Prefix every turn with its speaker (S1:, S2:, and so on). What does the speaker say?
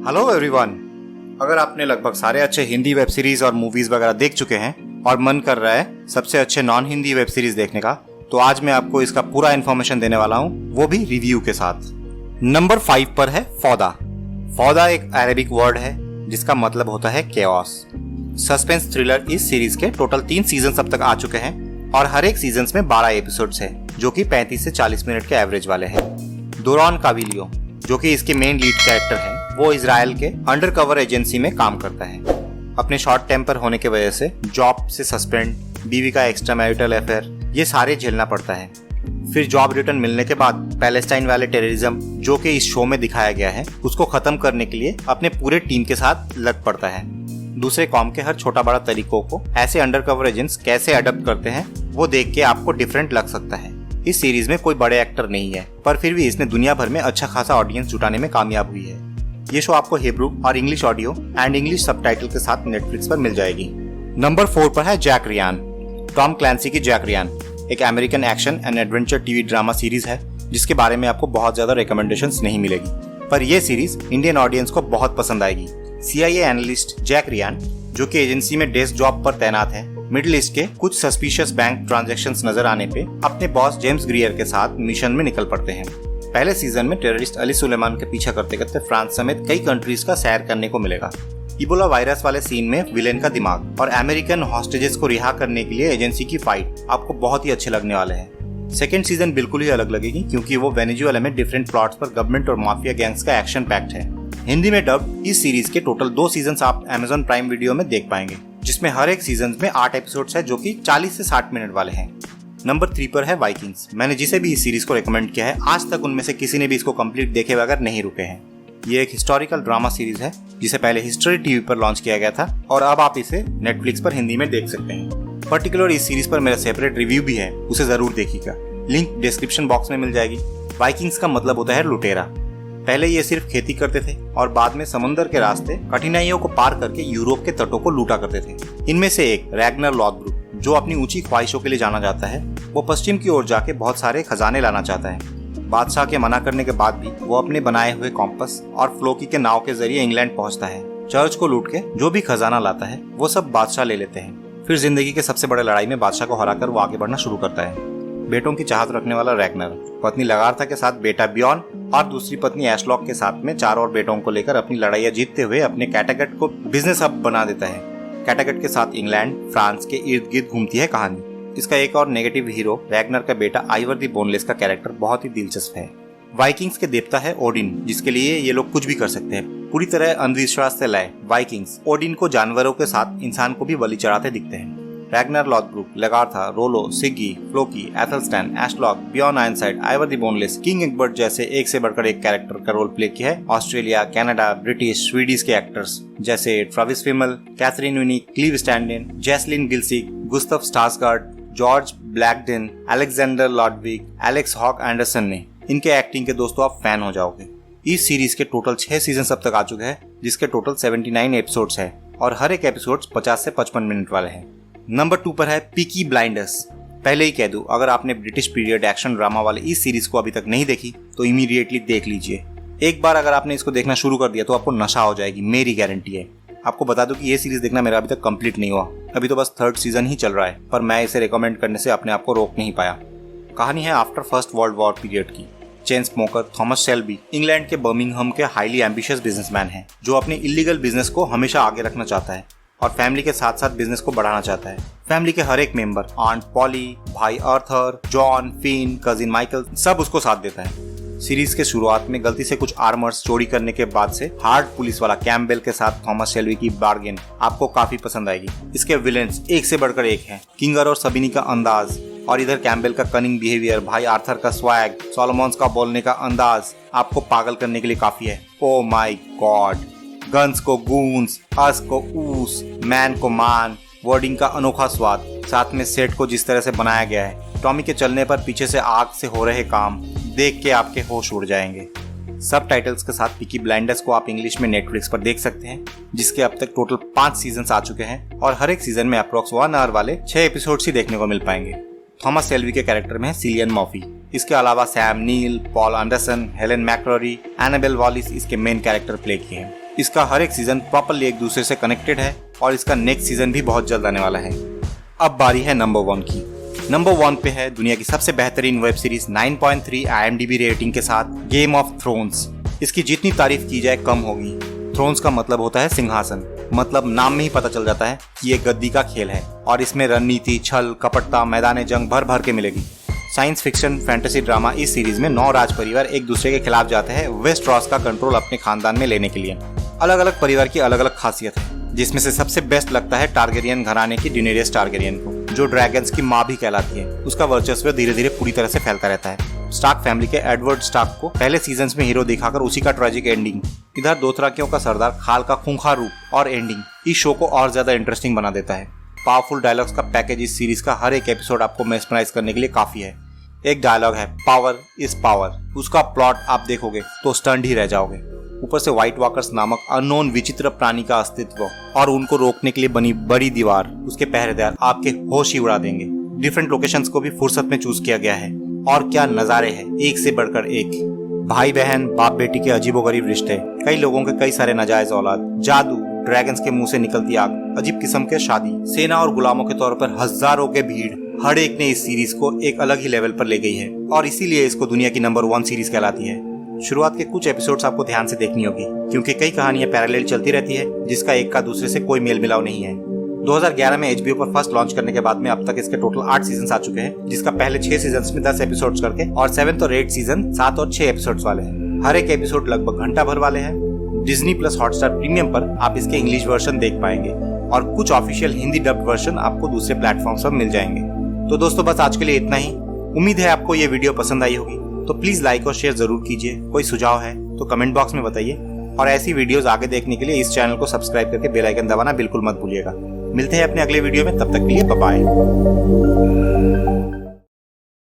S1: Hello everyone. अगर आपने लगभग सारे अच्छे हिंदी वेब सीरीज और मूवीज वगैरह देख चुके हैं और मन कर रहा है सबसे अच्छे नॉन हिंदी वेब सीरीज देखने का, तो आज मैं आपको इसका पूरा इन्फॉर्मेशन देने वाला हूँ, वो भी रिव्यू के साथ। नंबर 5 पर है फौदा। फौदा एक अरेबिक वर्ड है जिसका मतलब होता है केओस। सस्पेंस थ्रिलर इस सीरीज के टोटल 3 सीजन अब तक आ चुके हैं और हर एक सीजन में 12 एपिसोड्स है जो कि 35 से 40 मिनट के एवरेज वाले हैं। दोरान काविलियो जो कि इसके मेन लीड कैरेक्टर है, वो इजराइल के अंडरकवर एजेंसी में काम करता है। अपने शॉर्ट टेम्पर होने की वजह से जॉब से सस्पेंड, बीवी का एक्स्ट्रा मैरिटल अफेयर, ये सारे झेलना पड़ता है। फिर जॉब रिटर्न मिलने के बाद पैलेस्टाइन वाले टेररिज्म जो कि इस शो में दिखाया गया है उसको खत्म करने के लिए अपने पूरे टीम के साथ लग पड़ता है। दूसरे कॉम के हर छोटा बड़ा तरीकों को ऐसे अंडरकवर एजेंट्स कैसे अडॉप्ट करते हैं वो देख के आपको डिफरेंट लग सकता है। इस सीरीज में कोई बड़े एक्टर नहीं है, पर फिर भी इसने दुनिया भर में अच्छा खासा ऑडियंस जुटाने में कामयाब हुई है। ये शो आपको हिब्रू और English audio and English subtitle के साथ नेटफ्लिक्स पर मिल जाएगी। नंबर 4 पर है जैक रियान। टॉम क्लैंसी की जैक रियान एक American action and adventure TV drama series है जिसके बारे में आपको बहुत ज्यादा रिकमेंडेशंस नहीं मिलेगी, पर यह सीरीज इंडियन ऑडियंस को बहुत पसंद आएगी। CIA एनालिस्ट जैक रियान जो कि एजेंसी में डेस्क जॉब पर तैनात है, मिडिल ईस्ट के कुछ सस्पिशियस बैंक ट्रांजैक्शंस नजर आने पे अपने बॉस जेम्स ग्रियर के साथ मिशन में निकल पड़ते हैं। पहले सीजन में टेररिस्ट अली सुलेमान के पीछा करते करते फ्रांस समेत कई कंट्रीज का सैर करने को मिलेगा। इबोला वायरस वाले सीन में विलेन का दिमाग और अमेरिकन हॉस्टेजेस को रिहा करने के लिए एजेंसी की फाइट आपको बहुत ही अच्छे लगने वाले हैं। सेकेंड सीजन बिल्कुल ही अलग लगेगी क्योंकि वो वेनेजुएला में डिफरेंट प्लॉट्स पर गवर्नमेंट और माफिया गैंग्स का एक्शन पैक्ट है। हिंदी में डब इस सीरीज के टोटल 2 सीजन आप Amazon प्राइम वीडियो में देख पाएंगे, जिसमें हर एक सीजन में 8 एपिसोड्स है जो कि 40 से 60 मिनट वाले हैं। नंबर 3 पर है वाइकिंग्स। मैंने जिसे भी इस सीरीज को रेकमेंड किया है आज तक उनमें से किसी ने भी इसको कंप्लीट देखे बगैर नहीं रुके हैं। ये एक हिस्टोरिकल ड्रामा सीरीज है जिसे पहले हिस्ट्री टीवी पर लॉन्च किया गया था और अब आप इसे नेटफ्लिक्स पर हिंदी में देख सकते हैं। पर्टिकुलर इस सीरीज पर मेरा सेपरेट रिव्यू भी है, उसे जरूर देखिएगा, लिंक डिस्क्रिप्शन बॉक्स में मिल जाएगी। वाइकिंग्स का मतलब होता है लुटेरा। पहले ये सिर्फ खेती करते थे और बाद में समुद्र के रास्ते कठिनाइयों को पार करके यूरोप के तटों को लूटा करते थे। इनमें से एक रैग्नर लॉथब्रुक जो अपनी ऊंची ख्वाहिशों के लिए जाना जाता है, वो पश्चिम की ओर जाके बहुत सारे खजाने लाना चाहता है। बादशाह के मना करने के बाद भी वो अपने बनाए हुए कॉम्पस और फ्लोकी के नाव के जरिए इंग्लैंड पहुंचता है। चर्च को लूट के जो भी खजाना लाता है वो सब बादशाह ले लेते हैं। फिर जिंदगी के सबसे बड़े लड़ाई में बादशाह को हराकर वो आगे बढ़ना शुरू करता है। बेटों की चाहत रखने वाला रैग्नर पत्नी लगार्था के साथ बेटा बियॉन और दूसरी पत्नी एशलॉक के साथ में 4 और बेटों को लेकर अपनी लड़ाइयां जीतते हुए अपने कैटागट को बिजनेस हब बना देता है। कैटागट के साथ इंग्लैंड, फ्रांस के इर्द गिर्द घूमती है कहानी। इसका एक और नेगेटिव हीरो रैग्नर का बेटा आइवर द बोनलेस का कैरेक्टर बहुत ही दिलचस्प है। वाइकिंग्स के देवता है ओडिन, जिसके लिए ये लोग कुछ भी कर सकते हैं। पूरी तरह अंधविश्वास से लाए वाइकिंग्स ओडिन को जानवरों के साथ इंसान को भी बलि चढ़ाते दिखते हैं। Ragnar Lothbrok, Lagertha, Rollo, Siggy, Floki, Athelstan, Aslaug, Bjorn Ironside, Ivar the Boneless, King Ecbert जैसे एक से बढ़कर एक कैरेक्टर का रोल प्ले किया है। ऑस्ट्रेलिया, कनाडा, ब्रिटिश, स्वीडिश के एक्टर्स जैसे Travis Fimmel, Katheryn Winnick, Clive Standen, Jessalyn Gilsig, Gustaf Skarsgard, George Blagden, Alexander Ludwig, Alex Hogh Andersen ने इनके एक्टिंग के दोस्तों आप फैन हो जाओगे। इस सीरीज के टोटल 6 सीजन अब तक आ चुके हैं जिसके टोटल 79 एपिसोड्स है और हर एक एपिसोड 50 से 55 मिनट वाले हैं। नंबर 2 पर है पीकी ब्लाइंडर्स। पहले ही कह दूं, अगर आपने ब्रिटिश पीरियड एक्शन ड्रामा वाले इस सीरीज को अभी तक नहीं देखी तो इमीडिएटली देख लीजिए। एक बार अगर आपने इसको देखना शुरू कर दिया तो आपको नशा हो जाएगी, मेरी गारंटी है। आपको बता दूं कि ये सीरीज देखना मेरा अभी तक कंप्लीट नहीं हुआ, अभी तो बस 3rd सीजन ही चल रहा है, पर मैं इसे रिकमेंड करने से अपने आप को रोक नहीं पाया। कहानी है after first world war period की। Chain smoker Thomas Shelby England के बर्मिंघम के हाईली एम्बिशियस बिजनेसमैन है जो अपने इलीगल बिजनेस को हमेशा आगे रखना चाहता है और फैमिली के साथ साथ बिजनेस को बढ़ाना चाहता है। फैमिली के हर एक मेंबर, आंट पॉली, भाई Arthur, John, Finn, cousin Michael, सब उसको साथ देता है। सीरीज के शुरुआत में गलती से कुछ आर्मर्स चोरी करने के बाद से हार्ड पुलिस वाला कैम्पबेल के साथ थॉमस शेल्बी की बार्गेन आपको काफी पसंद आएगी। इसके विलेंस एक से बढ़कर एक हैं। किंगर और सबिनी का अंदाज और इधर कैम्पबेल का कनिंग बिहेवियर, भाई आर्थर का स्वैग, सोलोमॉन्स का बोलने का अंदाज आपको पागल करने के लिए काफी है। ओ माय गॉड, गन्स को गूंस, अस को ऊस, मैन को मान, वर्डिंग का अनोखा स्वाद, साथ में सेट को जिस तरह से बनाया गया है। टॉमी के चलने पर पीछे से आग से हो रहे काम देख के आपके होश उड़ जाएंगे। सब टाइटल्स के साथ पीकी ब्लाइंडर्स को आप इंग्लिश में नेटफ्लिक्स पर देख सकते हैं, जिसके अब तक टोटल 5 सीजन आ चुके हैं और हर एक सीजन में अप्रोक्स 1 आवर वाले 6 एपिसोड ही देखने को मिल पाएंगे। थॉमस शेल्बी के कैरेक्टर में है सिलियन मॉफी। इसके अलावा Sam Neill, Paul Anderson, Helen McCrory, Annabelle Wallis इसके मेन कैरेक्टर प्ले किए हैं। इसका हर एक सीजन प्रॉपरली एक दूसरे से कनेक्टेड है और इसका नेक्स्ट सीजन भी बहुत जल्द आने वाला है। अब बारी है नंबर 1 की। नंबर 1 पे है दुनिया की सबसे बेहतरीन वेब सीरीज 9.3 IMDb रेटिंग के साथ गेम ऑफ थ्रोन्स। इसकी जितनी तारीफ की जाए कम होगी। थ्रोन्स का मतलब होता है सिंहासन, मतलब नाम में ही पता चल जाता है कि ये गद्दी का खेल है और इसमें रणनीति, छल, कपटता, मैदान जंग भर भर के मिलेगी। साइंस फिक्शन फैंटेसी ड्रामा इस सीरीज में 9 राज परिवार एक दूसरे के खिलाफ जाते हैं वेस्टरॉस का कंट्रोल अपने खानदान में लेने के लिए। अलग अलग परिवार की अलग अलग खासियत है, जिसमें से सबसे बेस्ट लगता है टारगेरियन घराने की डेनेरियस टारगेरियन को, जो ड्रैगन्स की माँ भी कहलाती है। उसका वर्चस्व धीरे धीरे पूरी तरह से फैलता रहता है। स्टार्क फैमिली के एडवर्ड स्टार्क को पहले सीजन्स में हीरो दिखाकर उसी का ट्रेजिक एंडिंग, इधर दोथराकियों का सरदार खाल का खूंखार रूप और एंडिंग इस शो को और ज्यादा इंटरेस्टिंग बना देता है। पावरफुल डायलॉग्स का पैकेज इस सीरीज का हर एक एपिसोड आपको मेस्मराइज करने के लिए काफी है। एक डायलॉग है, पावर इज पावर, उसका प्लॉट आप देखोगे तो स्टंड ही रह जाओगे। ऊपर से व्हाइट वॉकर्स नामक अननोन विचित्र प्राणी का अस्तित्व और उनको रोकने के लिए बनी बड़ी दीवार, उसके पहरेदार आपके होश ही उड़ा देंगे। डिफरेंट लोकेशंस को भी फुर्सत में चूज किया गया है और क्या नजारे हैं, एक से बढ़कर एक। भाई बहन, बाप बेटी के अजीबोगरीब रिश्ते, कई लोगों के कई सारे नाजायज औलाद, जादू, ड्रैगन्स के मुंह से निकलती आग, अजीब किस्म के शादी, सेना और गुलामों के तौर पर हजारों के भीड़, हर एक ने इस सीरीज को एक अलग ही लेवल पर ले गई है और इसीलिए इसको दुनिया की नंबर 1 सीरीज कहलाती है। शुरुआत के कुछ एपिसोड्स आपको ध्यान से देखनी होगी, क्योंकि कई कहानियां पैरेलल चलती रहती है जिसका एक का दूसरे से कोई मेल मिलाव नहीं है। 2011 में HBO पर फर्स्ट लॉन्च करने के बाद में अब तक इसके टोटल 8 सीजन आ चुके हैं, जिसका पहले 6 सीजन में 10 एपिसोड्स करके और 7th और 8th सीजन 7 और 6 एपिसोड्स वाले हैं। हर एक एपिसोड लगभग घंटा भर वाले हैं। डिज्नी प्लस हॉटस्टार प्रीमियम पर आप इसके इंग्लिश वर्जन देख पाएंगे और कुछ ऑफिशियल हिंदी डब्ड वर्जन आपको दूसरे प्लेटफॉर्म्स पर मिल जाएंगे। तो दोस्तों बस आज के लिए इतना ही। उम्मीद है आपको ये वीडियो पसंद आई होगी, तो प्लीज लाइक और शेयर जरूर कीजिए। कोई सुझाव है तो कमेंट बॉक्स में बताइए और ऐसी वीडियोस आगे देखने के लिए इस चैनल को सब्सक्राइब करके बेल आइकन दबाना बिल्कुल मत भूलिएगा। मिलते हैं अपने अगले वीडियो में, तब तक के लिए बाय बाय।